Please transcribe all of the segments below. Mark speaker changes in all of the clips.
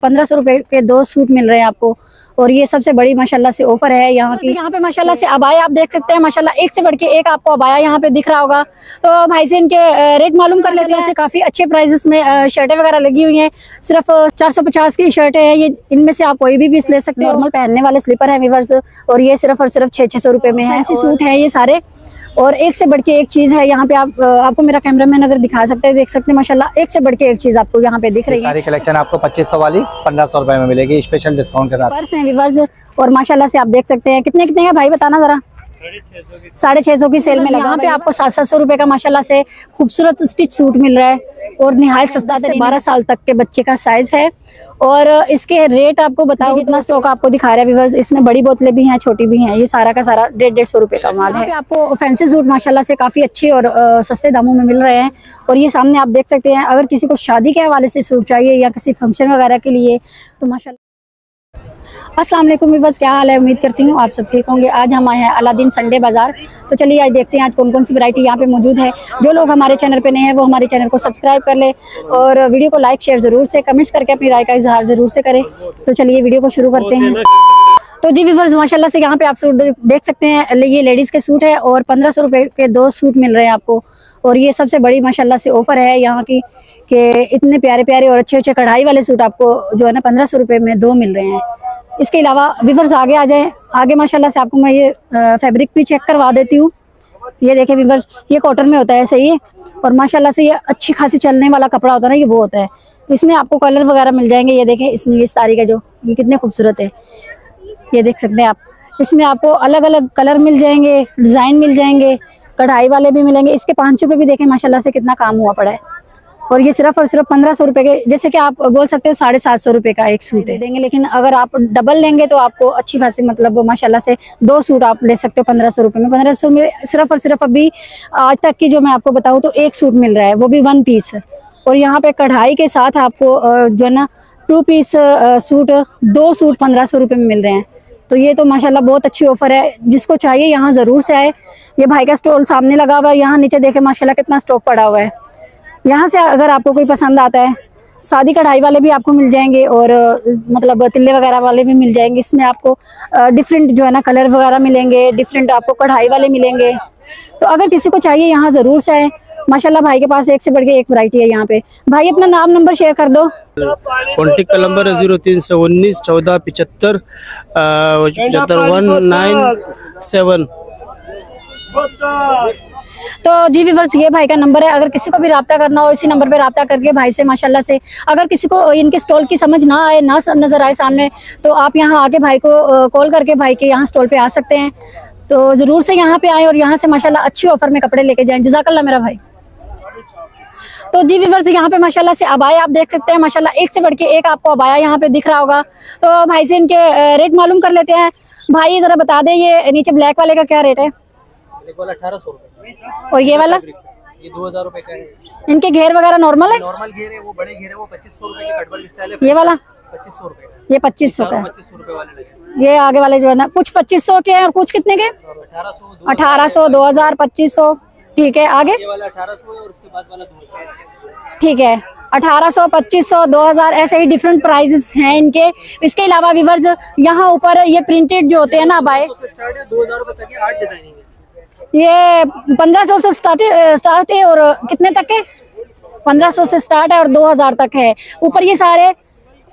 Speaker 1: 1500 रुपए के 2 सूट मिल रहे हैं आपको। और ये सबसे बड़ी माशाल्लाह से ऑफर है यहाँ की। यहाँ पे माशाल्लाह से अबाया आप देख सकते हैं, माशाल्लाह एक से बढ़ के एक आपको अबाया यहाँ पे दिख रहा होगा। तो भाई से इनके रेट मालूम कर लेते हैं। काफ़ी अच्छे प्राइजेस में शर्टें वगैरह लगी हुई हैं। सिर्फ 450 की शर्टें हैं ये। इनमें से आप कोई भी पीस ले सकते हो। नॉर्मल पहनने वाले स्लीपर है वीवर्स, और ये सिर्फ और सिर्फ 600 रुपये में है। ऐसे सूट हैं ये सारे, और एक से बढ़ के एक चीज है यहाँ पे। आपको मेरा कैमरामैन अगर दिखा सकते हैं, देख सकते हैं माशाल्लाह एक से बढ़ के एक चीज आपको यहाँ पे दिख रही है।
Speaker 2: सारी कलेक्शन आपको 2500 वाली 1500 रुपए में मिलेगी स्पेशल डिस्काउंट के साथ। पर्स
Speaker 1: हैं वीवर्स, और माशाल्लाह से आप देख सकते हैं कितने कितने का भाई बताना जरा। 650 की सेल में लगा। यहाँ पे आपको 700 रुपए का माशाल्लाह से खूबसूरत स्टिच सूट मिल रहा है, और निहायत सस्ता से 12 साल तक के बच्चे का साइज है। और इसके रेट आपको बताओ, जितना स्टॉक आपको दिखा रहा है व्यूअर्स, इसमें बड़ी बोतलें भी हैं, छोटी भी हैं। ये सारा का सारा 150 रुपए का माल है। आपको फैंसी सूट माशाल्लाह से काफी अच्छे और सस्ते दामों में मिल रहे हैं। और ये सामने आप देख सकते हैं, अगर किसी को शादी के हवाले से सूट चाहिए या किसी फंक्शन वगैरह के लिए तो माशाल्लाह। अस्सलाम वालेकुम व्यूअर्स, क्या हाल है? उम्मीद करती हूँ आप सब ठीक होंगे। आज हम आए हैं अलादीन संडे बाजार। तो चलिए आज देखते हैं आज कौन कौन सी वैरायटी यहाँ पे मौजूद है। जो लोग हमारे चैनल पे नए हैं वो हमारे चैनल को सब्सक्राइब कर ले, और वीडियो को लाइक शेयर ज़रूर से, कमेंट्स करके अपनी राय का इजहार ज़रूर से करें। तो चलिए वीडियो को शुरू करते हैं। तो जी व्यूअर्स, माशाल्लाह से यहाँ पे आप सूट देख सकते हैं। ये लेडीज़ के सूट है, और 1500 रुपये के 2 सूट मिल रहे हैं आपको। और ये सबसे बड़ी माशाल्लाह से ऑफर है यहाँ की, कि इतने प्यारे प्यारे और अच्छे अच्छे कढ़ाई वाले सूट आपको जो है ना 1500 रुपये में 2 मिल रहे हैं। इसके अलावा व्यूअर्स आगे आ जाएं। आगे माशाल्लाह से आपको मैं ये फैब्रिक भी चेक करवा देती हूँ। ये देखें व्यूअर्स, ये कॉटन में होता है सही है, और माशाल्लाह से ये अच्छी खासी चलने वाला कपड़ा होता है ना, ये वो होता है। इसमें आपको कलर वगैरह मिल जाएंगे। ये देखें, इसमें इस तारी का जो ये कितने खूबसूरत है, ये देख सकते हैं आप। इसमें आपको अलग अलग कलर मिल जाएंगे, डिज़ाइन मिल जाएंगे, कढ़ाई वाले भी मिलेंगे। इसके पांचों पे भी देखें माशाल्लाह से कितना काम हुआ पड़ा है। और ये सिर्फ और सिर्फ 1500 रुपए के, जैसे कि आप बोल सकते हो 750 रुपए का एक सूट है देंगे। लेकिन अगर आप डबल लेंगे तो आपको अच्छी खासी मतलब माशाल्लाह से 2 सूट आप ले सकते हो 1500 रुपए में। 1500 में सिर्फ और सिर्फ अभी आज तक की जो मैं आपको बताऊं तो एक सूट मिल रहा है, वो भी 1 पीस। और यहाँ पे कढ़ाई के साथ आपको जो है ना 2 पीस सूट, 2 सूट 1500 रुपए में मिल रहे हैं। तो ये तो माशाल्लाह बहुत अच्छी ऑफर है। जिसको चाहिए यहाँ ज़रूर से आए। ये भाई का स्टॉल सामने लगा हुआ है, यहाँ नीचे देखे माशाल्लाह कितना स्टॉक पड़ा हुआ है। यहाँ से अगर आपको कोई पसंद आता है, सादी कढ़ाई वाले भी आपको मिल जाएंगे, और मतलब तिल्ले वगैरह वाले भी मिल जाएंगे। इसमें आपको डिफरेंट जो है ना कलर वगैरह मिलेंगे, डिफरेंट आपको कढ़ाई वाले मिलेंगे। तो अगर किसी को चाहिए यहाँ ज़रूर से आए। माशाल्लाह भाई के पास एक से बढ़ के एक वैरायटी है यहाँ पे। भाई अपना नाम नंबर शेयर कर दो।
Speaker 3: कॉन्टेक्ट का नंबर है 0319 14 75 197।
Speaker 1: तो जी व्यूअर्स, ये भाई का नंबर है। अगर किसी को भी रब्ता करना हो, इसी नंबर पे रब्ता करके भाई से माशाल्लाह से, अगर किसी को इनके स्टॉल की समझ ना आए, ना नजर आए सामने, तो आप यहाँ आके भाई को कॉल करके भाई के यहाँ स्टॉल पे आ सकते हैं। तो ज़रूर से यहाँ पे आए, और यहाँ से माशाल्लाह अच्छी ऑफर में कपड़े लेके जाएं। जज़ाकल्लाह मेरा भाई। तो जी व्यूअर्स, यहाँ पे माशाल्लाह से अबाया आप देख सकते हैं, माशाल्लाह एक से बढ़ के एक आपको अबाया यहाँ पे दिख रहा होगा। तो भाई से इनके रेट मालूम कर लेते हैं। भाई ज़रा बता दें, ये नीचे ब्लैक वाले का क्या रेट है?
Speaker 2: 1800 रुपए।
Speaker 1: और ये वाला?
Speaker 2: ये 2000 रुपए का है।
Speaker 1: इनके घेर वगैरह नॉर्मल है?
Speaker 2: नॉर्मल घेर है, वो बड़े घेर है, वो 2500 रुपए के कटवर्क स्टाइल है।
Speaker 1: ये वाला
Speaker 2: 2500 रुपए का।
Speaker 1: ये 2500 का है।
Speaker 2: 2500 रुपए वाले लगे।
Speaker 1: ये आगे वाले जो है ना, कुछ 2500 के हैं और कुछ कितने के? 1800, 2000, 2500। ठीक है, आगे
Speaker 2: ये वाला 1800 है, और उसके बाद वाला 2000।
Speaker 1: ठीक है, 1800, 2500, 2000, ऐसे ही डिफरेंट प्राइजेस हैं इनके। इसके अलावा व्यूअर्स यहाँ ऊपर ये प्रिंटेड जो होते हैं ना बाय,
Speaker 2: 2000 रुपए तक 8 डिजाइन है।
Speaker 1: ये 1500 से स्टार्ट है, और कितने तक है? 1500 से स्टार्ट है और 2000 तक है। ऊपर ये सारे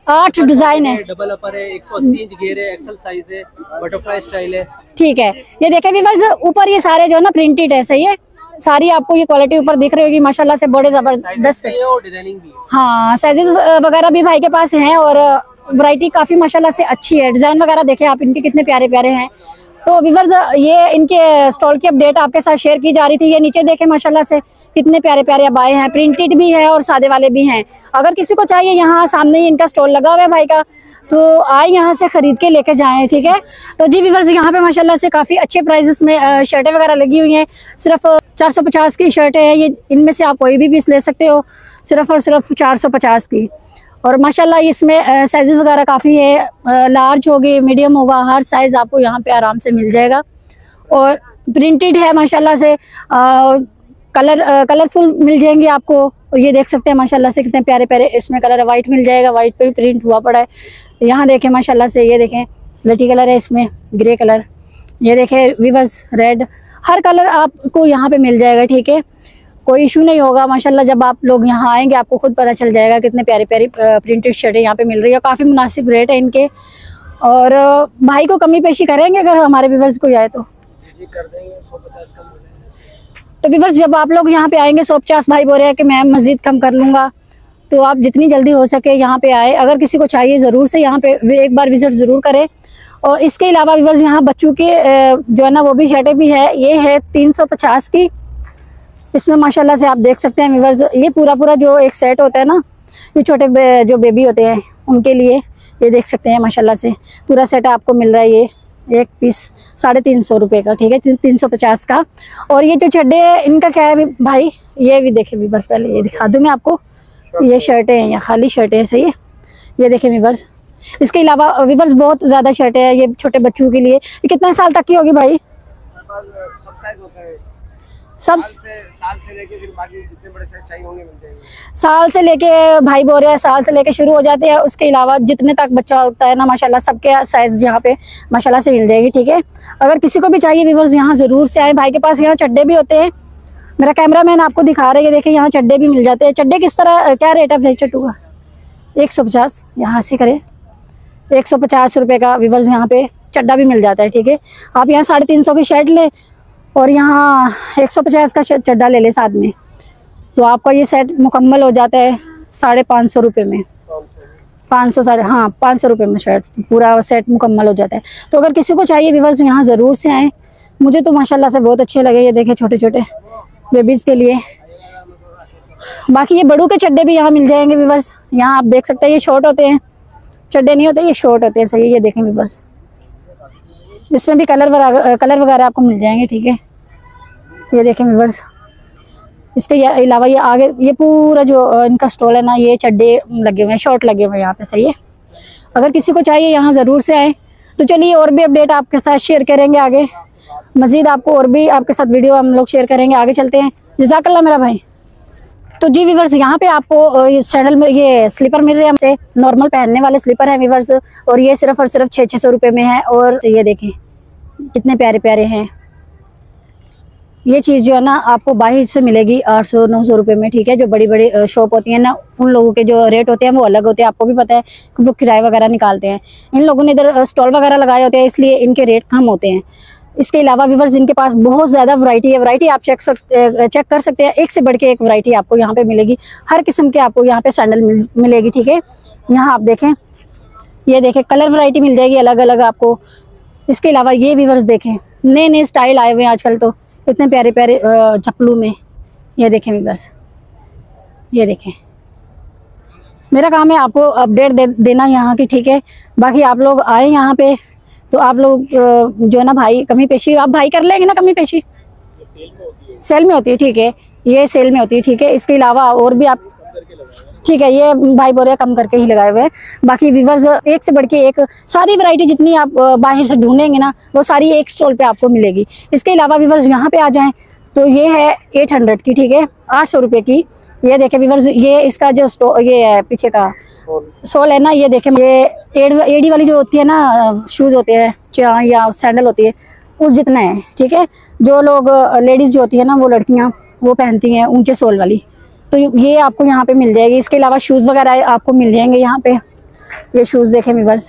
Speaker 1: 8 डिजाइन है।
Speaker 2: डबल अपर है, 180 इंच घेर है, एक्सल साइज है, बटरफ्लाई स्टाइल है।
Speaker 1: ठीक है, ये देखें व्यूअर्स, ऊपर ये सारे जो है ना प्रिंटेड है, सही है। सारी आपको ये क्वालिटी ऊपर दिख रही होगी माशाल्लाह से, बड़े जबरदस्त है।
Speaker 2: और डिजाइनिंग भी है।
Speaker 1: हाँ, साइजेस वगैरह भी भाई के पास हैं, और वैरायटी काफी माशाल्लाह से अच्छी है। डिजाइन वगैरह देखें आप इनके कितने प्यारे प्यारे हैं। तो व्यूअर्स, ये इनके स्टॉल की अपडेट आपके साथ शेयर की जा रही थी। ये नीचे देखें माशाल्लाह से कितने प्यारे प्यारे अबाए हैं, प्रिंटेड भी है और सादे वाले भी हैं। अगर किसी को चाहिए, यहाँ सामने ही इनका स्टॉल लगा हुआ है भाई का, तो आए यहाँ से खरीद के लेके जाएं। ठीक है। तो जी व्यूअर्स, यहाँ पे माशाल्लाह से काफ़ी अच्छे प्राइजेस में शर्टें वगैरह लगी हुई हैं। सिर्फ 450 की शर्टें हैं ये। इनमें से आप कोई भी पीस ले सकते हो, सिर्फ और सिर्फ 450 की। और माशाल्लाह इसमें साइज़ वगैरह काफ़ी है, लार्ज होगी, मीडियम होगा, हर साइज़ आपको यहाँ पे आराम से मिल जाएगा। और प्रिंटेड है माशाल्लाह से, कलरफुल मिल जाएंगे आपको। और ये देख सकते हैं माशाल्लाह से कितने प्यारे प्यारे इसमें कलर है। वाइट मिल जाएगा, वाइट पे भी प्रिंट हुआ पड़ा है। यहाँ देखें माशाल्लाह से, ये देखें स्लेटी कलर है, इसमें ग्रे कलर, ये देखें वीवर्स रेड, हर कलर आपको यहाँ पे मिल जाएगा, ठीक है, कोई इशू नहीं होगा माशाल्लाह। जब आप लोग यहाँ आएंगे आपको खुद पता चल जाएगा कितने प्यारी प्यारी प्रिंटेड शर्टें यहाँ पे मिल रही है। काफ़ी मुनासिब रेट है इनके, और भाई को कमी पेशी करेंगे अगर हमारे व्यूवर्स को आए तो
Speaker 2: कर देंगे, 150 कम हो जाएगा।
Speaker 1: तो व्यूवर्स जब आप लोग यहाँ पे आएंगे, 150 भाई बोल रहे हैं कि मैं मज़ीद कम कर लूँगा, तो आप जितनी जल्दी हो सके यहाँ पे आए। अगर किसी को चाहिए ज़रूर से यहाँ पे एक बार विज़िट ज़रूर करें। और इसके अलावा व्यूवर्स यहाँ बच्चों के जो है ना वो भी शर्टें भी है, ये है 350 की। इसमें माशाल्लाह से आप देख सकते हैं व्यूवर्स, ये पूरा जो एक सेट होता है ना, ये छोटे जो बेबी होते हैं उनके लिए, ये देख सकते हैं माशाल्लाह से पूरा सेट आपको मिल रहा है। ये एक पीस 350 रुपये का, ठीक है, 350 का। और ये जो चड्डे हैं इनका क्या है भाई, ये भी देखें व्यूवर्स, पहले ये दिखा दूँ मैं आपको, ये शर्टें हैं या खाली शर्टें हैं, सही है, ये देखें व्यूवर्स। इसके अलावा व्यूवर्स बहुत ज़्यादा शर्टें हैं ये छोटे बच्चों के लिए। ये कितने साल तक की होगी भाई?
Speaker 2: सब साइज होता है,
Speaker 1: सब
Speaker 2: साल से लेके फिर बाकी जितने बड़े साइज चाहिए होंगे मिल जाएंगे।
Speaker 1: साल से लेके भाई बोल रहे हैं, साल से लेके शुरू हो जाते हैं। उसके अलावा जितने तक बच्चा होता है ना माशाल्लाह सबके साइज यहाँ पे माशाल्लाह से मिल जाएगी, ठीक है। अगर किसी को भी चाहिए व्यूवर्स यहाँ ज़रूर से आए। भाई के पास यहाँ चड्डे भी होते हैं, मेरा कैमरामैन आपको दिखा रहा है, ये देखिए यहाँ चड्डे भी मिल जाते हैं। चड्डे किस तरह, क्या रेट है चट्टू का? 150, यहाँ से करें 150 रुपये का व्यूवर्स यहाँ पे चड्डा भी मिल जाता है, ठीक है। आप यहाँ 350 की शर्ट ले और यहाँ 150 का चड्डा ले ले साथ में, तो आपका ये सेट मुकम्मल हो जाता है 550 रुपये में। 500 रुपये में शर्ट पूरा सेट मुकम्मल हो जाता है। तो अगर किसी को चाहिए व्यूवर्स यहाँ ज़रूर से आएँ। मुझे तो माशाल्लाह से बहुत अच्छे लगे, ये देखें छोटे छोटे बेबीज़ के लिए। बाकी ये बड़ों के चड्डे भी यहाँ मिल जाएंगे व्यूवर्स। यहाँ आप देख सकते हैं, ये शॉर्ट होते हैं, चड्डे नहीं होते, ये शॉर्ट होते हैं, सही है। ये देखें व्यूवर्स, इसमें भी कलर वगैरह आपको मिल जाएंगे, ठीक है। ये देखें व्यूवर्स, इसके अलावा ये आगे ये पूरा जो इनका स्टॉल है ना, ये चड्डे लगे हुए हैं, शॉर्ट लगे हुए हैं यहाँ पे, सही है। अगर किसी को चाहिए यहाँ ज़रूर से आए। तो चलिए और भी अपडेट आपके साथ शेयर करेंगे आगे, मज़ीद आपको और भी आपके साथ वीडियो हम लोग शेयर करेंगे। आगे चलते हैं, जज़ाकल्लाह मेरा भाई। तो जी व्यूवर्स, यहाँ पे आपको इस चैनल में ये स्लीपर मिल रहे हैं हमसे, नॉर्मल पहनने वाले स्लीपर हैं व्यूवर्स, और ये सिर्फ और सिर्फ 600 रुपये में है। और ये देखें कितने प्यारे प्यारे हैं। ये चीज़ जो है ना आपको बाहर से मिलेगी 800-900 रुपये में, ठीक है। जो बड़ी बड़ी शॉप होती है ना, उन लोगों के जो रेट होते हैं वो अलग होते हैं, आपको भी पता है, वो किराए वगैरह निकालते हैं। इन लोगों ने इधर स्टॉल वगैरह लगाए होते हैं, इसलिए इनके रेट कम होते हैं। इसके अलावा व्यूवर्स इनके पास बहुत ज़्यादा वैरायटी है। वैरायटी आप चेक कर सकते हैं, एक से बढ़ के एक वैरायटी आपको यहाँ पे मिलेगी। हर किस्म के आपको यहाँ पे सैंडल मिलेगी, ठीक है। यहाँ आप देखें, ये देखें कलर वैरायटी मिल जाएगी अलग अलग आपको। इसके अलावा ये व्यूवर्स देखें, नए नए स्टाइल आए हुए हैं आजकल, तो इतने प्यारे प्यारे चप्पलों में। ये देखें व्यूवर्स, ये देखें, मेरा काम है आपको अपडेट देना यहाँ की, ठीक है। बाकी आप लोग आए यहाँ पे तो आप लोग जो है ना भाई कमी पेशी आप भाई कर लेंगे ना, कमी पेशी सेल में होती है, ठीक है, ये सेल में होती है, ठीक है। इसके अलावा और भी आप, ठीक है, ये भाई बोल रहे कम करके ही लगाए हुए हैं। बाकी व्यूवर्स एक से बढ़ के एक सारी वैरायटी जितनी आप बाहर से ढूंढेंगे ना, वो सारी एक स्टॉल पे आपको मिलेगी। इसके अलावा व्यूवर्स यहाँ पे आ जाएं तो ये है 800 की, ठीक है, 800 रुपये की। ये देखें व्यूवर्स, ये इसका जो ये है पीछे का सोल है ना, ये देखें, ये एडी वाली जो होती है ना, शूज़ होते हैं या सैंडल होती है, उस जितना है, ठीक है। जो लोग लेडीज़ जो होती है ना, वो लड़कियाँ वो पहनती हैं ऊंचे सोल वाली, तो ये आपको यहाँ पे मिल जाएगी। इसके अलावा शूज़ वगैरह आपको मिल जाएंगे यहाँ पे। ये शूज़ देखें व्यूवर्स,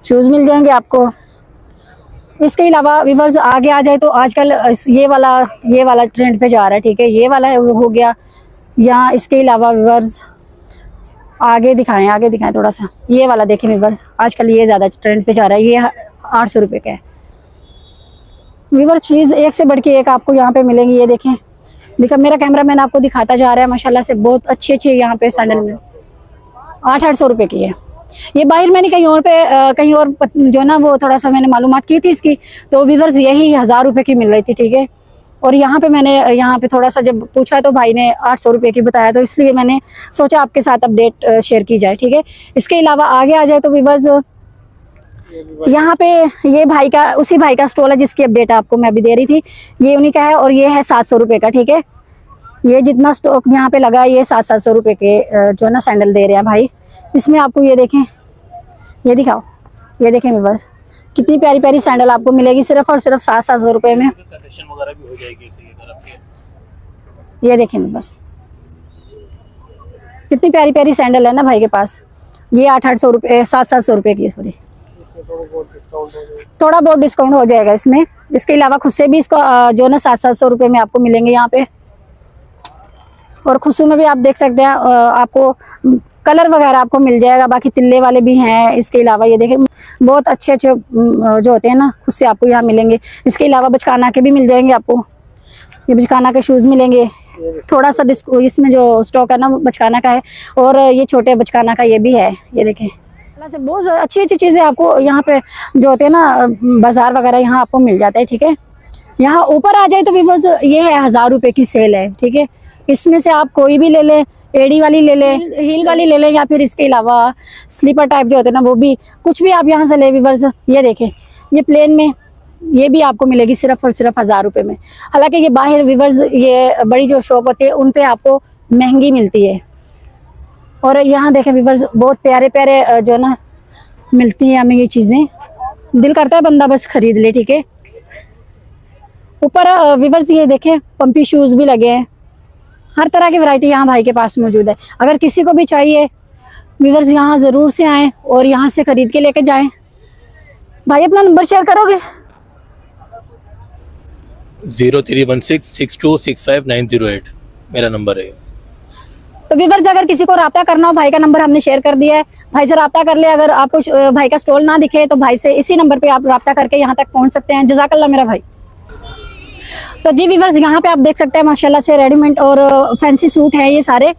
Speaker 1: शूज़ मिल जाएंगे आपको। इसके अलावा व्यूवर्स आगे आ जाए तो आजकल ये वाला ट्रेंड पे जा रहा है, ठीक है, ये वाला हो गया। यहाँ इसके अलावा व्यूवर्स आगे दिखाएं थोड़ा सा, ये वाला देखें व्यूवर्स, आजकल ये ज़्यादा ट्रेंड पे जा रहा है, ये 800 रुपये का है व्यूवर्स। चीज़ एक से बढ़ के एक आपको यहाँ पे मिलेंगी। ये देखें, मेरा कैमरामैन आपको दिखाता जा रहा है, माशाल्लाह से बहुत अच्छे यहाँ पे सैंडल में 800 रुपये की है। ये बाहर मैंने कहीं और जो ना वो थोड़ा सा मैंने मालूमात की थी इसकी, तो व्यूवर्स यही 1000 रुपये की मिल रही थी, ठीक है। और यहाँ पे मैंने थोड़ा सा जब पूछा तो भाई ने 800 रुपये की बताया, तो इसलिए मैंने सोचा आपके साथ अपडेट शेयर की जाए, ठीक है। इसके अलावा आगे आ जाए तो व्यूवर्स यहाँ पे ये उसी भाई का स्टॉल है जिसकी अपडेट आपको मैं अभी दे रही थी, ये उन्हीं का है, और ये है 700 रुपये का, ठीक है। ये जितना स्टॉक यहाँ पे लगा है ये 700-700 रुपए के जो ना सैंडल दे रहे हैं भाई। इसमें आपको ये देखें, ये दिखाओ, ये देखें व्यूअर्स, कितनी प्यारी प्यारी सैंडल आपको मिलेगी सिर्फ और सिर्फ 700-700 रुपए में।
Speaker 4: वगैरह भी हो जाएगी।
Speaker 1: ये देखें व्यूअर्स, कितनी प्यारी प्यारी सैंडल है ना भाई के पास। ये 800-800 रुपए, 700-700 रुपए की, सॉरी, थोड़ा बहुत डिस्काउंट हो जाएगा इसमें। इसके अलावा खुद से भी इसको जो ना 700-700 रुपए में आपको मिलेंगे यहाँ पे। और खुशू में भी आप देख सकते हैं, आपको कलर वगैरह आपको मिल जाएगा, बाकी तिल्ले वाले भी हैं। इसके अलावा ये देखें बहुत अच्छे अच्छे जो होते हैं ना खुद से आपको यहाँ मिलेंगे। इसके अलावा बचकाना के भी मिल जाएंगे आपको, ये बचकाना के शूज़ मिलेंगे। थोड़ा सा इसमें जो स्टॉक है ना बचकाना का है, और ये छोटे बचकाना का ये भी है। ये देखें से बहुत अच्छी अच्छी चीज़ें आपको यहाँ पे जो होते हैं ना बाजार वगैरह यहाँ आपको मिल जाता है। ठीक है, यहाँ ऊपर आ जाए तो व्यूअर्स ये है 1000 रुपए की सेल है। ठीक है, इसमें से आप कोई भी ले लें, एड़ी वाली ले लें, हील वाली ले लें, या फिर इसके अलावा स्लीपर टाइप जो होते हैं ना वो भी, कुछ भी आप यहाँ से ले व्यूअर्स। ये देखें, ये प्लेन में ये भी आपको मिलेगी सिर्फ और सिर्फ 1000 रुपए में। हालांकि ये बाहर व्यूअर्स ये बड़ी जो शॉप होती है उन पे आपको महंगी मिलती है। और यहाँ देखें व्यूअर्स बहुत प्यारे प्यारे जो ना मिलती हैं हमें ये चीज़ें, दिल करता है बंदा बस खरीद ले। ठीक है, ऊपर व्यूअर्स ये देखें पंपी शूज़ भी लगे हैं, हर तरह की वैरायटी यहाँ भाई के पास मौजूद है। अगर किसी को भी चाहिए व्यूअर्स यहाँ ज़रूर से आएँ और यहाँ से ख़रीद के लेके जाएं। भाई अपना नंबर शेयर करोगे?
Speaker 4: 03166265 मेरा नंबर है।
Speaker 1: तो व्यूअर्स अगर किसी को रब्ता करना हो, भाई का नंबर हमने शेयर कर दिया है, भाई से रब्ता कर ले। अगर आपको भाई का स्टॉल ना दिखे तो भाई से इसी नंबर पे आप रब्ता करके यहाँ तक पहुँच सकते हैं। जज़ाकल्लाह मेरा भाई। तो जी व्यूअर्स यहाँ पे आप देख सकते हैं माशाल्लाह से रेडीमेड और फैंसी सूट है ये सारे,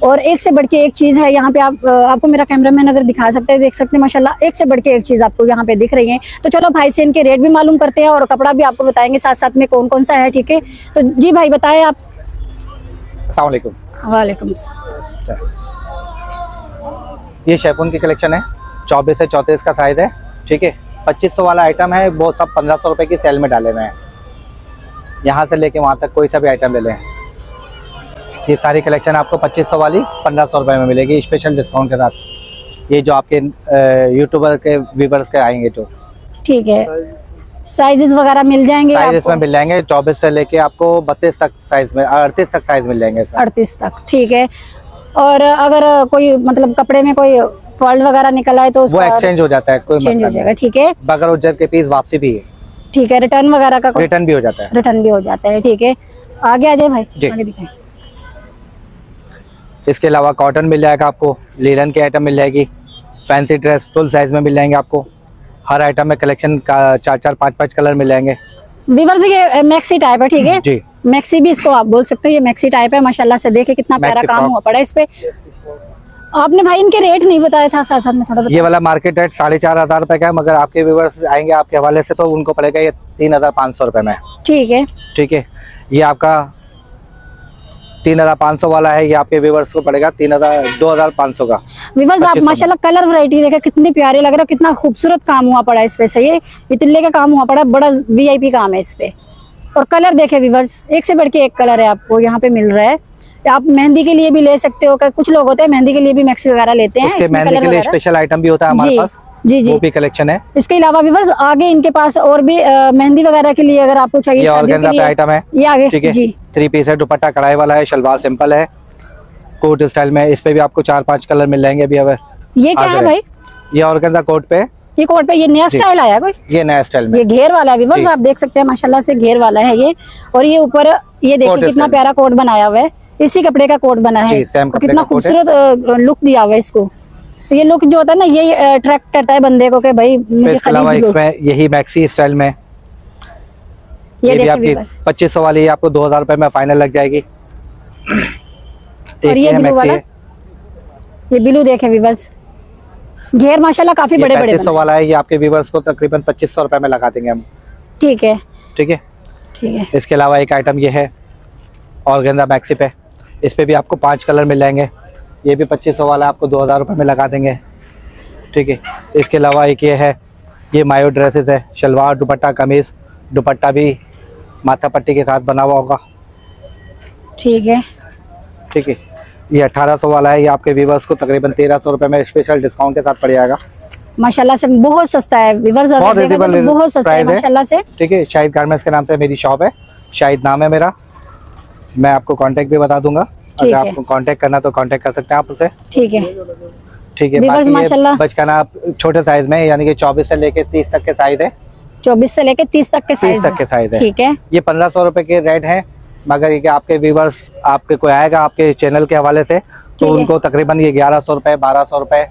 Speaker 1: और एक से बढ़ के एक चीज़ है यहाँ पे। आपको मेरा कैमरामैन अगर दिखा सकते हैं, देख सकते हैं माशाल्लाह एक से बढ़ के एक चीज़ आपको यहाँ पे दिख रही है। तो चलो भाई से इनके रेट भी मालूम करते हैं और कपड़ा भी आपको बताएंगे साथ साथ में कौन कौन सा है। ठीक है, तो जी भाई बताएं आप।
Speaker 5: अस्सलाम वालेकुम।
Speaker 1: वालेकुम।
Speaker 5: ये शेफून की कलेक्शन है, 24 से 34 का साइज़ है। ठीक है, 2500 वाला आइटम है, वो सब 1500 रुपये की सेल में डाले हुए हैं। यहाँ से लेके वहाँ तक कोई सा भी आइटम ले लें। ये सारी कलेक्शन आपको 2500 वाली 1500 रुपये में मिलेगी स्पेशल डिस्काउंट के साथ। ये जो आपके यूट्यूबर के व्यूवर्स के आएंगे जो। ठीक है,
Speaker 1: साइजेस वगैरह मिल जाएंगे?
Speaker 5: साइजेस में मिल जाएंगे 24 से लेके आपको 32 तक साइज में, 38 तक साइज मिल जाएंगे।
Speaker 1: 38 तक, ठीक है। और अगर कोई मतलब कपड़े में कोई फॉल्ट वगैरह निकला है तो
Speaker 5: वो एक्सचेंज हो जाता है, कोई
Speaker 1: चेंज हो जाएगा। ठीक है,
Speaker 5: बगैर उज्जत के पीस वापसी भी है।
Speaker 1: ठीक है, रिटर्न वगैरह का
Speaker 5: रिटर्न भी हो जाता है।
Speaker 1: रिटर्न भी हो जाता है। ठीक है, आगे आ जाए भाई, आगे दिखाएं।
Speaker 5: इसके अलावा कॉटन मिल जाएगा आपको, लीलन की आइटम मिल जाएगी, फैंसी ड्रेस फुल साइज में मिल जाएंगे आपको। हर आइटम में कलेक्शन का 4-4, 5-5 कलर मिल जाएंगे।
Speaker 1: वीवर्स ये मैक्सी टाइप है। ठीक है
Speaker 5: जी,
Speaker 1: मैक्सी भी इसको आप बोल सकते हो, ये मैक्सी टाइप है। माशाल्लाह से देखे कितना प्यारा काम हुआ पड़ा है इस पे। आपने भाई इनके रेट नहीं बताया था, साथ साथ में थोड़ा
Speaker 5: ये वाला मार्केट रेट 4500 रुपए का है, मगर आपके व्यूअर्स आएंगे आपके हवाले से तो उनको पड़ेगा ये 3500 रुपए में।
Speaker 1: ठीक है,
Speaker 5: ठीक है, ये आपका 3500 वाला है, ये आपके व्यूअर्स को पड़ेगा 2500 का।
Speaker 1: व्यूअर्स आप माशाल्लाह कलर वैरायटी देखे कितनी प्यारी लग रहा है, कितना खूबसूरत काम हुआ पड़ा है इस पे। सही है, ये तिल्ले का काम हुआ पड़ा, बड़ा VIP काम है इस पे। और कलर देखे व्यूअर्स, एक से बढ़ के एक कलर है आपको यहाँ पे मिल रहा है। आप मेहंदी के लिए भी ले सकते हो, कुछ लोग होते हैं मेहंदी के लिए भी मैक्सी वगैरह लेते हैं।
Speaker 5: इसके मेहंदी के लिए स्पेशल आइटम भी होता है हमारे पास।
Speaker 1: जी जी,
Speaker 5: वो भी कलेक्शन है।
Speaker 1: इसके अलावा व्यूअर्स आगे इनके पास और भी मेहंदी वगैरह के लिए अगर आपको चाहिए,
Speaker 5: ये ऑर्गेन्जा पे आइटम है,
Speaker 1: ये आगे।
Speaker 5: ठीक है जी, 3 पीस है, दुपट्टा कढ़ाई वाला है, शलवार सिंपल है, कोट स्टाइल में। इस पे भी आपको 4-5 कलर मिल जाएंगे अभी। अब
Speaker 1: ये क्या है भाई?
Speaker 5: ये ऑर्गेन्जा कोट पे,
Speaker 1: ये कोट पे, ये नया स्टाइल आया कोई?
Speaker 5: ये नया स्टाइल में,
Speaker 1: ये घेर वाला है व्यूअर्स, आप देख सकते हैं माशाल्लाह से घेर वाला है ये। और ये ऊपर ये देखिए कितना प्यारा कोट बनाया हुआ है, इसी कपड़े का कोट बना है, कितना खूबसूरत लुक दिया हुआ है इसको। ये लुक जो होता है ना, ये अट्रैक्ट करता है बंदे को कि भाई मुझे खरीद लो।
Speaker 5: यही मैक्सी स्टाइल में ये भी आपकी 2500 वाली आपको 2000 रुपए में फाइनल लग जाएगी।
Speaker 1: और ये ब्लू वाला, ये ब्लू देखे व्यूअर्स, घेर माशाल्लाह काफी बड़े बड़े।
Speaker 5: 3500 वाला है, ये आपके व्यूअर्स को तकरीबन 2500 रुपए में लगा देंगे हम।
Speaker 1: ठीक है,
Speaker 5: ठीक है,
Speaker 1: ठीक है।
Speaker 5: इसके अलावा एक आइटम ये है ऑर्गेन्जा मैक्सी पे, इस पे भी आपको 5 कलर मिल जाएंगे। ये भी 2500 वाला आपको 2000 रुपए में लगा देंगे। ठीक है, इसके अलावा एक ये है, ये मायो ड्रेसेस है, शलवार दुपट्टा कमीज, दुपट्टा भी माथा पट्टी के साथ बना हुआ होगा।
Speaker 1: ठीक है।
Speaker 5: ठीक है, ये 1800 वाला है, ये आपके व्यूवर्स को तकरीबन 1300 रुपए में स्पेशल डिस्काउंट के साथ पड़ जाएगा।
Speaker 1: माशाल्लाह से बहुत सस्ता है व्यूअर्स, अगर देखें तो बहुत सस्ता है माशाल्लाह से।
Speaker 5: ठीक है, शाहिद गारमेंट्स के नाम से मेरी शॉप है, शाहिद नाम है मेरा। मैं आपको कांटेक्ट भी बता दूंगा, अगर आपको कांटेक्ट करना तो कांटेक्ट कर सकते हैं आप उसे।
Speaker 1: ठीक है,
Speaker 5: ठीक है।
Speaker 1: व्यूअर्स माशाल्लाह
Speaker 5: बचकाना छोटे साइज में, यानी कि 24 से लेके 30 तक के साइज है।
Speaker 1: 24 से लेके 30 तक के साइज
Speaker 5: है।
Speaker 1: ठीक है,
Speaker 5: ये 1500 रुपए के रेट है, मगर ये आपके व्यूवर्स आपके कोई आएगा आपके चैनल के हवाले से तो उनको तकरीबन ये 1100 रुपए 1200 रुपए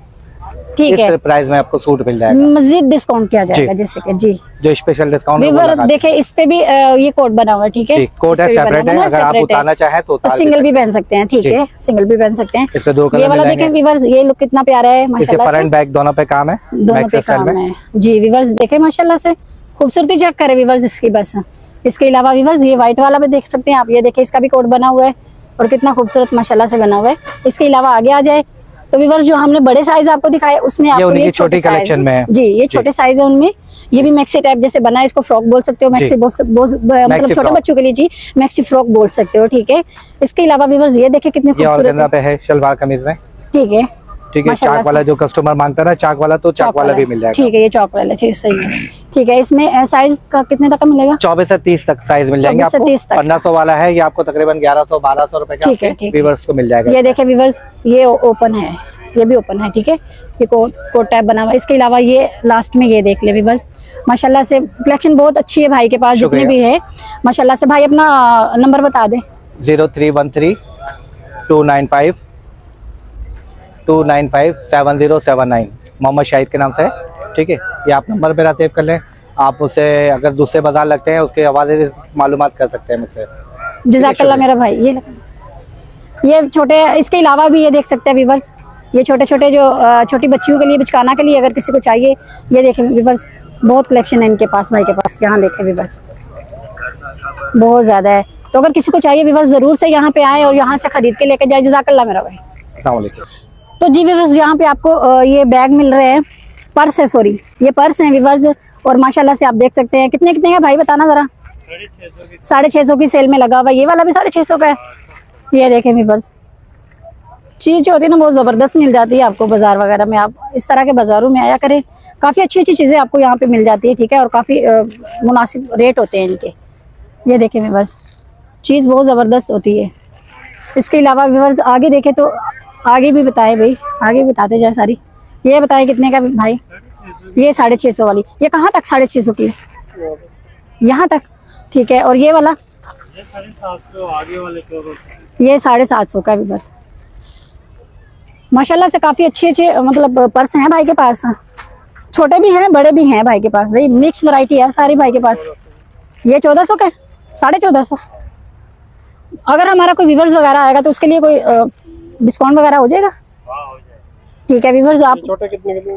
Speaker 1: ठीक है
Speaker 5: प्राइस में आपको सूट मिल जाएगा।
Speaker 1: मजीद डिस्काउंट किया जाएगा जैसे कि जी
Speaker 5: जो स्पेशल डिस्काउंट
Speaker 1: व्यूअर देखे इस पे भी ये कोड बना हुआ है। ठीक है,
Speaker 5: कोड है सेपरेट है, अगर आप उतारना चाहे तो
Speaker 1: सिंगल भी पहन सकते हैं। ठीक है, सिंगल भी पहन सकते हैं।
Speaker 5: इसके दो कलर
Speaker 1: ये वाला देखें व्यूअर्स, ये लुक कितना प्यारा है माशाल्लाह से।
Speaker 5: फ्रंट बैक दोनों पे काम है,
Speaker 1: दोनों पे काम है जी व्यूअर्स। देखें माशाल्लाह से खूबसूरती चेक करें व्यूअर्स इसकी। बस इसके अलावा व्यूअर्स ये व्हाइट वाला भी देख सकते हैं आप, ये देखें इसका भी कोड बना हुआ है और कितना खूबसूरत माशाल्लाह से बना हुआ है। इसके अलावा आगे आ जाए तो व्यूअर्स जो हमने बड़े साइज आपको दिखाए उसमें आपको ये छोटे कलेक्शन में जी, ये छोटे साइज है उनमें। ये भी मैक्सी टाइप जैसे बना है, इसको फ्रॉक बोल सकते हो, मैक्सी मतलब छोटे बच्चों के लिए जी मैक्सी फ्रॉक बोल सकते हो। ठीक है, इसके अलावा व्यूअर्स ये देखें कितने खूबसूरत
Speaker 5: है शलवार कमीज में।
Speaker 1: ठीक है,
Speaker 5: ठीक है, चाक वाला जो कस्टमर मांगता है ना चाक वाला, तो चाक वाला भी मिल जाएगा।
Speaker 1: ठीक है, ये चौक वाला चीज सही है। ठीक है, इसमें साइज का कितने तक का मिलेगा?
Speaker 5: 24 से 30 तक साइज मिल जाएंगे आपको। 1500 वाला है, ये आपको तकरीबन 1100-1200 रुपए का व्यूअर्स को मिल जाएगा।
Speaker 1: ये देखें व्यूअर्स, ये ओपन है, ये भी ओपन है। ठीक है, ये कोट टाइप बना हुआ है। इसके अलावा ये लास्ट में ये देख ले व्यूअर्स, माशाल्लाह से कलेक्शन बहुत अच्छी है भाई के पास जितने भी है माशाल्लाह से। भाई अपना नंबर बता दे।
Speaker 5: 0313-295-7079 मोहम्मद शाहिद के नाम से है। ठीक है, ये आप नंबर मेरा सेव कर लें, आप उसे अगर दूसरे बाजार लगते हैं उसके हवाले से मालूमात कर सकते हैं मुझसे।
Speaker 1: जज़ाकल्लाह मेरा भाई। ये छोटे, इसके अलावा भी ये देख सकते हैं व्यूअर्स, ये छोटे छोटे जो छोटी बच्चियों के लिए बचकाना के लिए अगर किसी को चाहिए, ये देखें व्यूअर्स बहुत कलेक्शन है इनके पास भाई के पास। यहाँ देखें व्यूअर्स बहुत ज्यादा है, तो अगर किसी को चाहिए व्यूअर्स जरूर से यहाँ पे आए और यहाँ से खरीद के लेके जाए। जज़ाकल्लाह मेरा भाई।
Speaker 5: अस्सलाम वालेकुम।
Speaker 1: तो जी व्यूअर्स यहाँ पे आपको ये बैग मिल रहे हैं, पर्स है, सॉरी ये पर्स है व्यूअर्स, और माशाल्लाह से आप देख सकते हैं कितने कितने का भाई बताना जरा। 650 की सेल में लगा हुआ। ये वाला भी 650 का है। ये देखें व्यूअर्स, चीज जो होती है ना बहुत जबरदस्त मिल जाती है आपको बाजार वगैरह में। आप इस तरह के बाजारों में आया करें, काफी अच्छी अच्छी चीजें आपको यहाँ पे मिल जाती है। ठीक है, और काफी मुनासिब रेट होते हैं इनके। ये देखें व्यूअर्स, चीज बहुत जबरदस्त होती है। इसके अलावा व्यूअर्स आगे देखें तो आगे भी बताए भाई, आगे बताते जाए सारी। ये बताए कितने का भाई? ये 650 वाली। ये कहाँ तक 650 की? यहाँ तक। ठीक है, और ये वाला
Speaker 3: ये 750 आगे वाले
Speaker 1: ये 750 का व्यूअर्स। माशाल्लाह से काफी अच्छे अच्छे मतलब पर्स हैं भाई के पास, छोटे भी हैं बड़े भी हैं भाई के पास। भाई मिक्स वैरायटी है सारी भाई के पास। ये 1400 का, 1450। अगर हमारा कोई व्यूअर्स वगैरह आएगा तो उसके लिए कोई डिस्काउंट वगैरह हो जाएगा? ठीक है व्यूअर्स, आप
Speaker 3: छोटे कितने के?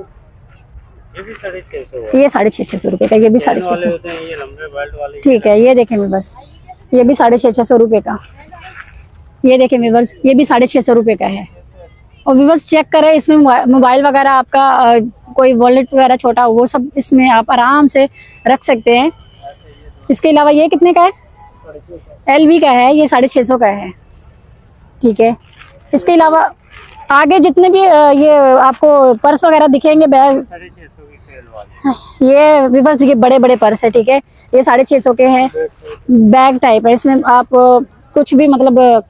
Speaker 3: ये भी 650।
Speaker 1: ये 650 रुपए का, ये भी 650। ठीक है, ये देखें व्यूअर्स, ये भी 650 रुपए का। ये देखें व्यूअर्स, ये भी 650 रुपए का है। और व्यूअर्स चेक करें, इसमें मोबाइल वगैरह आपका कोई वॉलेट वगैरह छोटा वो सब इसमें आप आराम से रख सकते हैं। इसके अलावा ये कितने का है? LV का है, ये 650 का है। ठीक है, इसके अलावा आगे जितने भी ये आपको पर्स वगैरह दिखेंगे बैग, ये व्यूअर्स ये बड़े बड़े पर्स है। ठीक है, ये 650 के हैं, बैग टाइप है। इसमें आप कुछ भी मतलब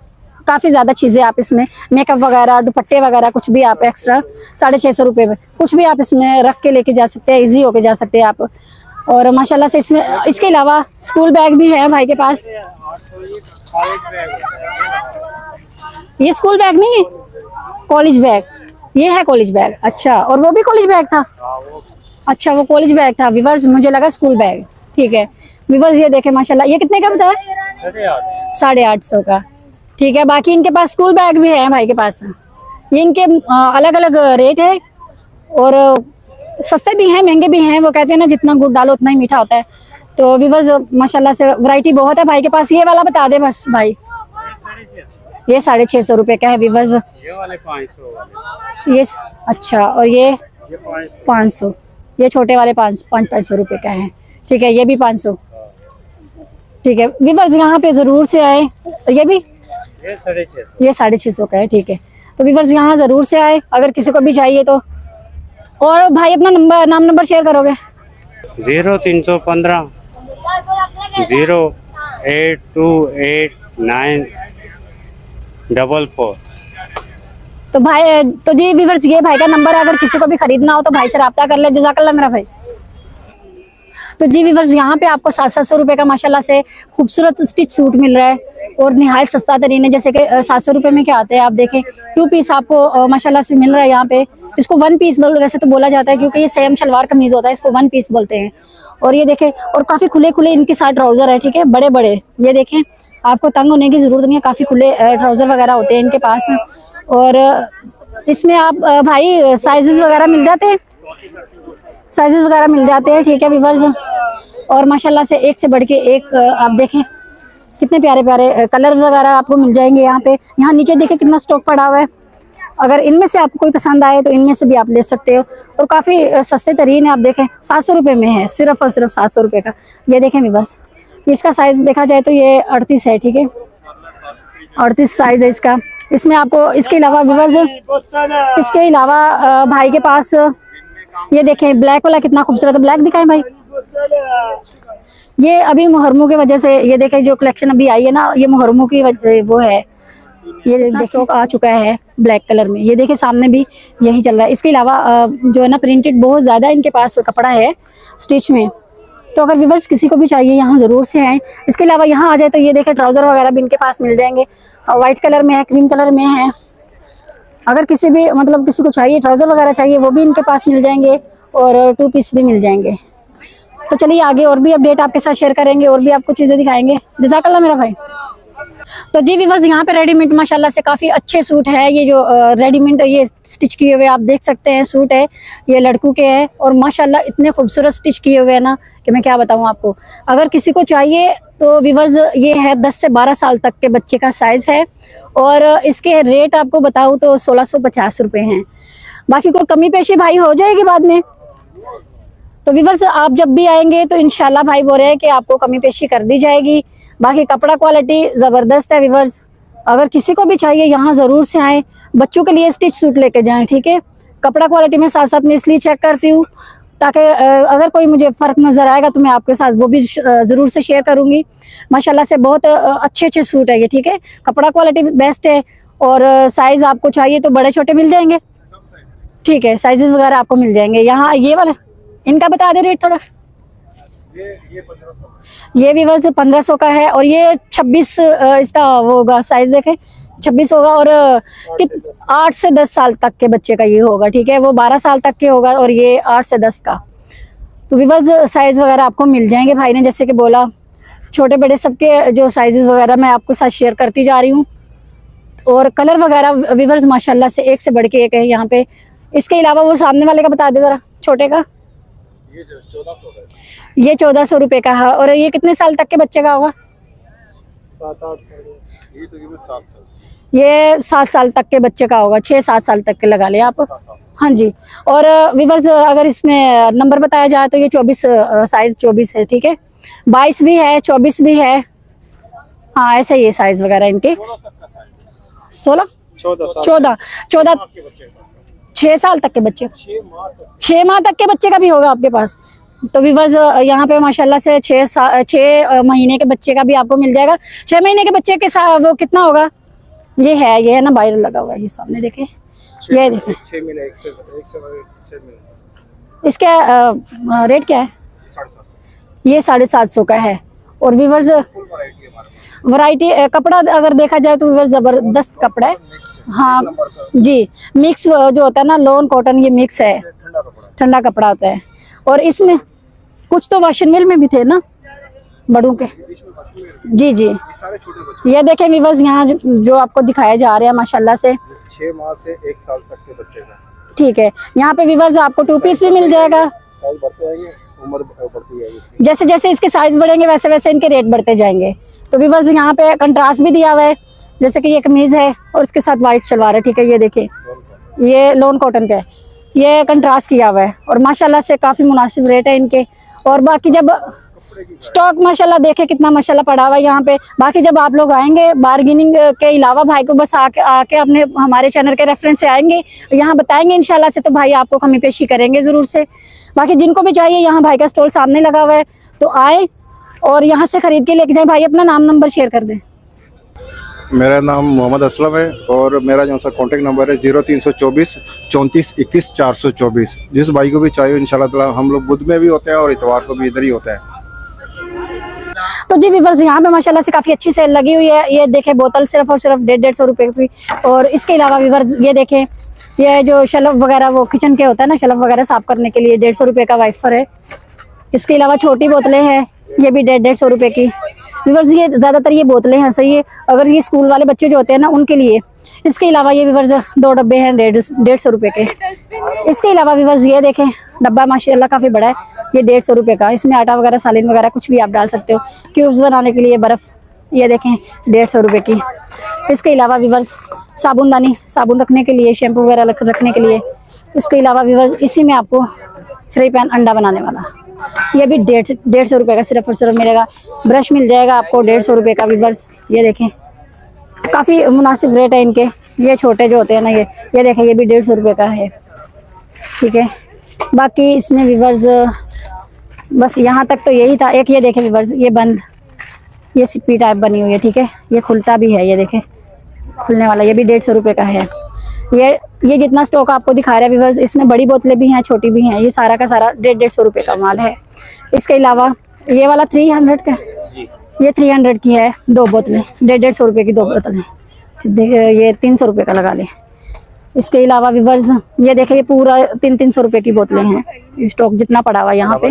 Speaker 1: काफी ज्यादा चीजें आप इसमें मेकअप वगैरह दुपट्टे वगैरह कुछ भी आप एक्स्ट्रा 650 रुपए में कुछ भी आप इसमें रख के लेके जा सकते हैं, इजी होके जा सकते हैं आप। और माशाल्लाह से इसमें इसके अलावा स्कूल बैग भी है भाई के पास। ये स्कूल बैग नहीं है, कॉलेज बैग। ये है कॉलेज बैग। अच्छा, और वो भी कॉलेज बैग था? अच्छा, वो कॉलेज बैग था व्यूअर्स, मुझे लगा स्कूल बैग। ठीक है व्यूअर्स, ये देखें माशाल्लाह, ये कितने का बताया? 850 का। ठीक है, बाकी इनके पास स्कूल बैग भी है भाई के पास। ये इनके अलग अलग रेट है और सस्ते भी हैं महंगे भी हैं। वो कहते हैं ना जितना गुड़ डालो उतना ही मीठा होता है। तो व्यूअर्स माशाल्लाह से वैरायटी बहुत है भाई के पास। ये वाला बता दे बस भाई। ये 650 रुपए का है व्यूअर्स।
Speaker 3: ये वाले 500 वाले।
Speaker 1: ये अच्छा, और ये 500। ये छोटे वाले 500 रुपए का है। ठीक है, ये भी 500। ठीक है व्यूअर्स, यहाँ पे जरूर से आए। ये भी
Speaker 2: ये 650।
Speaker 1: ये 650 का है, ठीक है। तो व्यूअर्स यहाँ जरूर से आए अगर किसी को भी चाहिए तो। और भाई अपना नाम नंबर शेयर करोगे?
Speaker 6: 0315 0828944।
Speaker 1: तो भाई तो जी व्यूअर्स ये भाई का नंबर है, अगर किसी को भी खरीदना हो तो भाई से रब्ता कर ले। जज़ाकल्लाह मेरा भाई। तो जी व्यूअर्स यहाँ पे आपको 700 रुपये का माशाल्लाह से खूबसूरत स्टिच सूट मिल रहा है और निहायत सस्ता तरीन है। जैसे कि 700 रुपये में क्या आते हैं आप देखें, 2 पीस आपको माशाल्लाह से मिल रहा है यहाँ पे। इसको 1 पीस वैसे तो बोला जाता है क्योंकि ये सेम शलवार कमीज होता है, इसको 1 पीस बोलते हैं। और ये देखें, और काफ़ी खुले खुले इनके साथ ट्राउज़र है, ठीक है, बड़े बड़े। ये देखें, आपको तंग होने की ज़रूरत नहीं है, काफ़ी खुले ट्राउज़र वगैरह होते हैं इनके पास। और इसमें आप भाई साइजेस वगैरह मिल जाते हैं, साइजेस वगैरह मिल जाते हैं, ठीक है व्यूअर्स। और माशाल्लाह से एक से बढ़ के एक आप देखें कितने प्यारे प्यारे कलर वगैरह आपको मिल जाएंगे यहाँ पे। यहाँ नीचे देखें कितना स्टॉक पड़ा हुआ है। अगर इनमें से आपको कोई पसंद आए तो इनमें से भी आप ले सकते हो। और काफ़ी सस्ते तरीन है, आप देखें 700 रुपये में है, सिर्फ और सिर्फ 700 रुपये का। ये देखें व्यूअर्स, इसका साइज़ देखा जाए तो ये 38 है, ठीक है, 38 साइज़ है इसका। इसमें आपको इसके अलावा व्यूअर्स, इसके अलावा भाई के पास ये देखें ब्लैक वाला कितना खूबसूरत है। ब्लैक दिखाएं भाई। ये अभी मुहर्रमों की वजह से, ये देखें जो कलेक्शन अभी आई है ना, ये मुहर्रमों की वो है, ये स्टॉक आ चुका है ब्लैक कलर में। ये देखें सामने भी यही चल रहा है। इसके अलावा जो है ना प्रिंटेड बहुत ज़्यादा इनके पास कपड़ा है स्टिच में। तो अगर व्यूअर्स किसी को भी चाहिए यहाँ ज़रूर से आए। इसके अलावा यहाँ आ जाए तो ये देखें ट्राउज़र वगैरह भी इनके पास मिल जाएंगे, वाइट कलर में है, क्रीम कलर में है। अगर किसी भी मतलब किसी को चाहिए ट्राउज़र वगैरह चाहिए वो भी इनके पास मिल जाएंगे और 2 पीस भी मिल जाएंगे। तो चलिए आगे और भी अपडेट आपके साथ शेयर करेंगे और भी आपको चीज़ें दिखाएंगे। जज़ाकल्लाह मेरा भाई। तो जी व्यूअर्स यहाँ पे रेडीमेड माशाल्लाह से काफ़ी अच्छे सूट है। ये जो रेडीमेड ये स्टिच किए हुए आप देख सकते हैं सूट है, ये लड़कों के हैं और माशाल्लाह इतने खूबसूरत स्टिच किए हुए हैं ना कि मैं क्या बताऊँ आपको। अगर किसी को चाहिए तो व्यूअर्स ये है 10 से 12 साल तक के बच्चे का साइज़ है और इसके रेट आपको बताऊँ तो 1650 रुपये हैं। बाकी कोई कमी पेशी भाई हो जाएगी बाद में। तो व्यूअर्स आप जब भी आएंगे तो इंशाल्लाह भाई बोल रहे हैं कि आपको कमी पेशी कर दी जाएगी। बाकी कपड़ा क्वालिटी ज़बरदस्त है व्यूअर्स। अगर किसी को भी चाहिए यहाँ ज़रूर से आए। बच्चों के लिए स्टिच सूट लेके जाएं, ठीक है। कपड़ा क्वालिटी में साथ साथ में इसलिए चेक करती हूँ ताकि अगर कोई मुझे फ़र्क नज़र आएगा तो मैं आपके साथ वो भी ज़रूर से शेयर करूँगी। माशाल्लाह से बहुत अच्छे अच्छे सूट है ये, ठीक है। कपड़ा क्वालिटी बेस्ट है और साइज़ आपको चाहिए तो बड़े छोटे मिल जाएंगे, ठीक है। साइजेस वगैरह आपको मिल जाएंगे। यहाँ ये वाला इनका बता दे रेट थोड़ा। ये व्यूअर्स 1500 का है और ये 26 इसका वो होगा, साइज देखें 26 होगा और 8 से 10 साल तक के बच्चे का ये होगा, ठीक है। वो 12 साल तक के होगा और ये 8 से 10 का। तो व्यूअर्स साइज वगैरह आपको मिल जाएंगे। भाई ने जैसे कि बोला छोटे बड़े सबके जो साइजेस वगैरह मैं आपको साथ शेयर करती जा रही हूँ। और कलर वगैरह व्यूअर्स माशाल्लाह से एक से बढ़ के एक है यहाँ पे। इसके अलावा वो सामने वाले का बता दे जरा, छोटे का। ये 1400 रुपये का है और ये कितने साल तक के बच्चे का होगा?
Speaker 6: 7-8 साल। ये तो 7 साल।
Speaker 1: ये 7 साल तक के बच्चे का होगा, 6-7 साल तक के लगा ले आप। हाँ जी। और व्यूअर्स अगर इसमें नंबर बताया जाए तो ये 24 साइज 24 है, ठीक है। 22 भी है, 24 भी है। हाँ ऐसे ही साइज वगैरह इनके 16 14 6 साल तक के बच्चे, 6 माह तक के बच्चे का भी होगा आपके पास। तो व्यूअर्स यहाँ पे माशाल्लाह से 6 महीने के बच्चे का भी आपको मिल जाएगा। 6 महीने के बच्चे के साथ वो कितना होगा? ये है ना बाहर लगा हुआ है, ये सामने देखें, ये देखें
Speaker 6: 6 महीने 1 से 6 महीने।
Speaker 1: इसका रेट क्या है?
Speaker 6: 750।
Speaker 1: ये 750 का है। और व्यूअर्स वैरायटी कपड़ा अगर देखा जाए तो व्यूअर्स जबरदस्त कपड़ा है। हाँ जी, मिक्स जो होता है ना लॉन कॉटन, ये मिक्स है, ठंडा कपड़ा होता है। और इसमें कुछ तो वाशिंग मिल में भी थे ना बड़ों के। जी जी, ये देखें व्यूअर्स यहाँ जो आपको दिखाया जा रहा है माशाल्लाह से
Speaker 6: 6 माह से 1 साल तक के बच्चे का,
Speaker 1: ठीक है। यहाँ पे व्यूअर्स आपको 2 पीस भी मिल जाएगा।
Speaker 6: साइज बढ़ते जाएंगे, उम्र बढ़ती जाएगी।
Speaker 1: जैसे जैसे इसके साइज बढ़ेंगे वैसे वैसे इनके रेट बढ़ते जाएंगे। तो व्यूअर्स यहाँ पे कंट्रास्ट भी दिया हुआ है, जैसे कि ये कमीज है और इसके साथ वाइट सलवार है, ठीक है। ये देखिए ये लॉन कॉटन का है, ये कंट्रास्ट किया हुआ है और माशाल्लाह से काफ़ी मुनासिब रेट है इनके। और बाकी जब स्टॉक माशाल्लाह देखे कितना माशाल्लाह पड़ा हुआ है यहाँ पे। बाकी जब आप लोग आएंगे बार्गेनिंग के अलावा भाई को बस आके अपने हमारे चैनल के रेफरेंस से आएंगे, यहाँ बताएंगे इंशाल्लाह से, तो भाई आपको कमी पेशी करेंगे जरूर से। बाकी जिनको भी चाहिए यहाँ भाई का स्टॉल सामने लगा हुआ है, तो आए और यहाँ से खरीद के लेके जाए। भाई अपना नाम नंबर शेयर कर दें।
Speaker 6: मेरा नाम मोहम्मद असलम है और मेरा जो सा कॉन्टेक्ट नंबर है 0324 34 21 424। जिस भाई को भी चाहिए इंशाल्लाह ताला, हम लोग बुध में भी होते हैं और इतवार को भी इधर ही होता है।
Speaker 1: तो जी व्यूअर्स यहाँ पे माशाल्लाह से काफी अच्छी सेल लगी हुई है। ये देखें बोतल सिर्फ और सिर्फ 150 रुपए की। और इसके अलावा व्यूअर्स ये देखें, ये जो शेल्फ वगैरह वो किचन के होता है ना, शेल्फ वगैरह साफ करने के लिए 150 रुपए का वाइफर है। इसके अलावा छोटी बोतलें हैं, ये भी 150 रुपए की। व्यूअर्स ये ज्यादातर ये बोतलें हैं, सही है, अगर ये स्कूल वाले बच्चे जो होते हैं ना उनके लिए। इसके अलावा ये व्यूअर्स 2 डब्बे हैं 150 रुपए के। इसके अलावा व्यूअर्स ये देखें डब्बा माशाल्लाह काफी बड़ा है, ये 150 रुपए का। इसमें आटा वगैरह सालिन वगैरह कुछ भी आप डाल सकते हो। क्यूब्स बनाने के लिए बर्फ, ये देखें 150 रुपए की। इसके अलावा व्यूअर्स साबुनदानी, साबुन रखने के लिए, शैम्पू वगैरह रखने के लिए। इसके अलावा व्यूअर्स इसी में आपको फ्राई पैन अंडा बनाने वाला, ये भी 150 रुपए का सिर्फ और सिर्फ मिलेगा। ब्रश मिल जाएगा आपको 150 रुपए का व्यूअर्स। ये देखें काफ़ी मुनासिब रेट है इनके। ये छोटे जो होते हैं ना, ये देखें ये भी 150 रुपए का है, ठीक है। बाकी इसमें व्यूअर्स बस यहाँ तक तो यही था। एक ये देखें व्यूअर्स, ये बंद, ये सिप्पी टाइप बनी हुई है, ठीक है। ये खुलता भी है, ये देखें खुलने वाला, ये भी 150 रुपए का है। ये जितना स्टॉक आपको दिखा रहा है व्यूअर्स, इसमें बड़ी बोतलें भी हैं, छोटी भी हैं। ये सारा का सारा 150 रुपए का माल है। इसके अलावा ये वाला 300 का, ये 300 की है, 2 बोतलें 150 रुपए की 2 बोतलें, ये 300 रुपए का लगा ले। इसके अलावा व्यूअर्स ये देखें, ये पूरा 300 रुपए की बोतलें हैं, स्टॉक जितना पड़ा हुआ है यहाँ पे।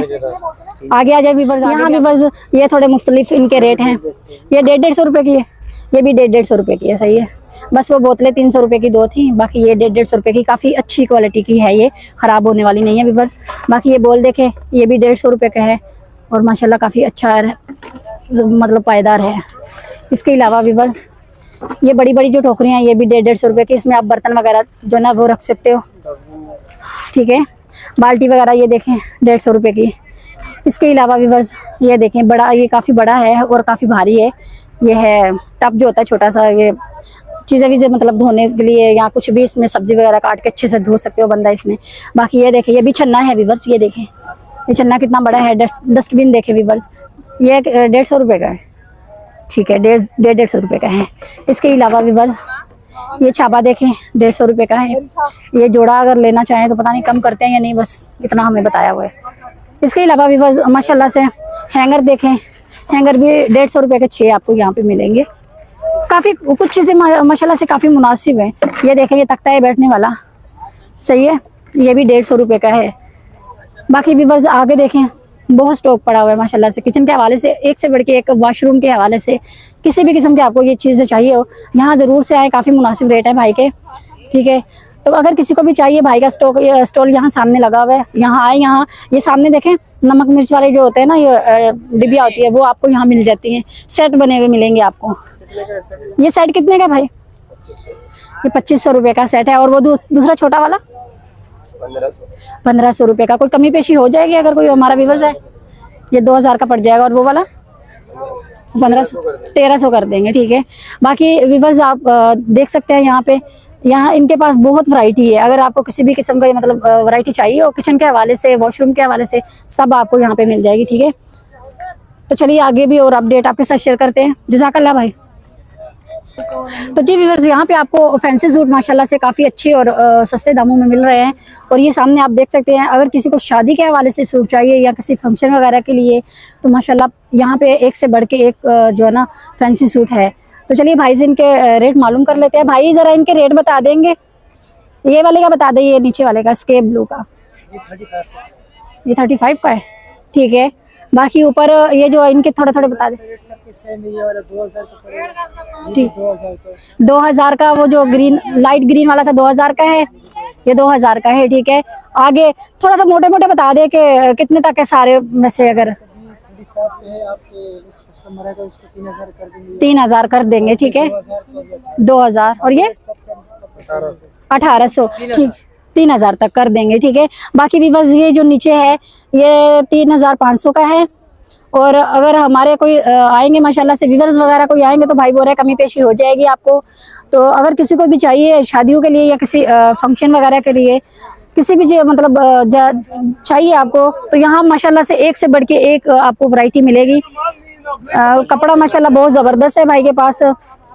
Speaker 1: आगे आ जाए व्यूअर्स, यहाँ व्यूअर्स ये थोड़े मुख्तलिफ इनके रेट हैं। ये 150 रुपए की है, ये भी 150 रुपए की है, सही है। बस वो बोतलें 300 रुपए की 2 थी, बाकी ये 150 रुपए की काफ़ी अच्छी क्वालिटी की है, ये ख़राब होने वाली नहीं है व्यूअर्स। बाकी ये बोल देखें, ये भी 150 रुपए का है और माशाल्लाह काफ़ी अच्छा है, मतलब पायदार है। इसके अलावा व्यूअर्स ये बड़ी बड़ी जो टोकरियाँ, ये भी 150 रुपए की। इसमें आप बर्तन वगैरह जो ना वो रख सकते हो, ठीक है। बाल्टी वगैरह ये देखें 150 रुपए की। इसके अलावा व्यूअर्स ये देखें बड़ा, ये काफ़ी बड़ा है और काफ़ी भारी है। ये है टब जो होता है छोटा सा, ये चीज़ें वीज़ें मतलब धोने के लिए, या कुछ भी इसमें सब्जी वगैरह काट के अच्छे से धो सकते हो बंदा इसमें। बाकी ये देखें, ये भी छन्ना है व्यूअर्स, ये देखें ये छन्ना कितना बड़ा है। डस्टबिन देखें व्यूअर्स, ये 150 रुपए का है, ठीक है, 150 रुपए का है। इसके अलावा व्यूअर्स ये छापा देखें 150 रुपए का है। ये जोड़ा अगर लेना चाहें तो पता नहीं कम करते हैं या नहीं, बस इतना हमें बताया हुआ है। इसके अलावा व्यूअर्स माशाल्लाह से हैंगर देखें, हैंगर भी 150 रुपए के 6 आपको यहाँ पे मिलेंगे। काफ़ी कुछ चीज़ें माशाल्लाह से काफ़ी मुनासिब है। ये देखें ये तख्ता है बैठने वाला, सही है, ये भी 150 रुपए का है। बाकी व्यूअर्स आगे देखें बहुत स्टॉक पड़ा हुआ है माशाल्लाह से। किचन के हवाले से एक से बढ़ के एक, वॉशरूम के हवाले से, किसी भी किस्म के आपको ये चीज़ें चाहिए हो यहाँ ज़रूर से आए, काफ़ी मुनासिब रेट है भाई के, ठीक है। तो अगर किसी को भी चाहिए भाई का स्टॉल यहाँ सामने लगा हुआ है, यहाँ आए। यहाँ ये सामने देखें नमक मिर्च वाले जो होते हैं ना, ये डिबिया होती है, वो आपको यहाँ मिल जाती हैं, सेट बने हुए मिलेंगे आपको। ये सेट कितने का भाई? ये 2500 रुपए का सेट है। और वो दूसरा छोटा वाला 1500 रुपए का। कोई कमी पेशी हो जाएगी अगर कोई हमारा व्यूअर्स है, ये 2000 का पड़ जाएगा। और वो वाला 1300 कर देंगे, ठीक है। बाकी व्यूअर्स आप देख सकते हैं यहाँ पे, यहाँ इनके पास बहुत वैरायटी है। अगर आपको किसी भी किस्म का मतलब वैरायटी चाहिए हो, किचन के हवाले से, वॉशरूम के हवाले से, सब आपको यहाँ पे मिल जाएगी, ठीक है। तो चलिए आगे भी और अपडेट आपके साथ शेयर करते हैं। जज़ाकल्लाह भाई। तो जी व्यूअर्स यहाँ पे आपको फैंसी सूट माशाल्लाह से काफ़ी अच्छे और सस्ते दामों में मिल रहे हैं। और ये सामने आप देख सकते हैं, अगर किसी को शादी के हवाले से सूट चाहिए या किसी फंक्शन वगैरह के लिए, तो माशाल्लाह यहाँ पे एक से बढ़ के एक जो है ना फैंसी सूट है। तो चलिए भाई से इनके रेट मालूम कर लेते हैं। भाई ज़रा इनके रेट बता देंगे। ये वाले का बता दें, ये नीचे वाले का स्केप ब्लू का, ये 35 का है, ठीक है। बाकी ऊपर ये जो इनके थोड़े थोड़े बता दें। ठीक, 2000 का वो जो ग्रीन लाइट ग्रीन वाला था 2000 का है, ये 2000 का है, ठीक है। आगे थोड़ा सा मोटे मोटे बता दे कि कितने तक है सारे में से। अगर 3000 कर देंगे, ठीक है, 2000 और ये 1800, ठीक, 3000 तक कर देंगे, ठीक है। बाकी व्यूअर्स ये जो नीचे है ये 3500 का है और अगर हमारे कोई आएंगे माशाल्लाह से व्यूअर्स वगैरह कोई आएंगे तो भाई बोल रहे हैं कमी पेशी हो जाएगी आपको। तो अगर किसी को भी चाहिए शादियों के लिए या किसी फंक्शन वगैरह के लिए किसी भी मतलब चाहिए आपको, तो यहाँ माशाल्लाह से एक से बढ़ के एक आपको वैरायटी मिलेगी। कपड़ा माशाल्लाह बहुत ज़बरदस्त है भाई के पास,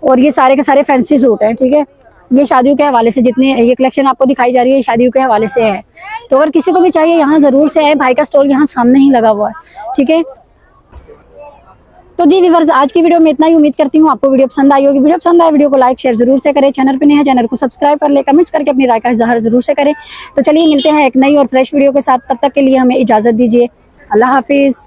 Speaker 1: और ये सारे के सारे फैंसी सूट हैं, ठीक है। ये शादियों के हवाले से जितनी ये कलेक्शन आपको दिखाई जा रही है शादियों के हवाले से है। तो अगर किसी को भी चाहिए यहाँ ज़रूर से आए, भाई का स्टॉल यहाँ सामने ही लगा हुआ है, ठीक है। तो जी व्यूअर्स, आज की वीडियो में इतना ही। उम्मीद करती हूँ आपको वीडियो पसंद आई होगी। वीडियो पसंद आए वीडियो को लाइक शेयर जरूर से करें। चैनल पे नए हैं चैनल को सब्सक्राइब कर ले, कमेंट्स करके अपनी राय का इज़हार जरूर से करें। तो चलिए मिलते हैं एक नई और फ्रेश वीडियो के साथ, तब तक के लिए हमें इजाज़त दीजिए। अल्लाह हाफिज़।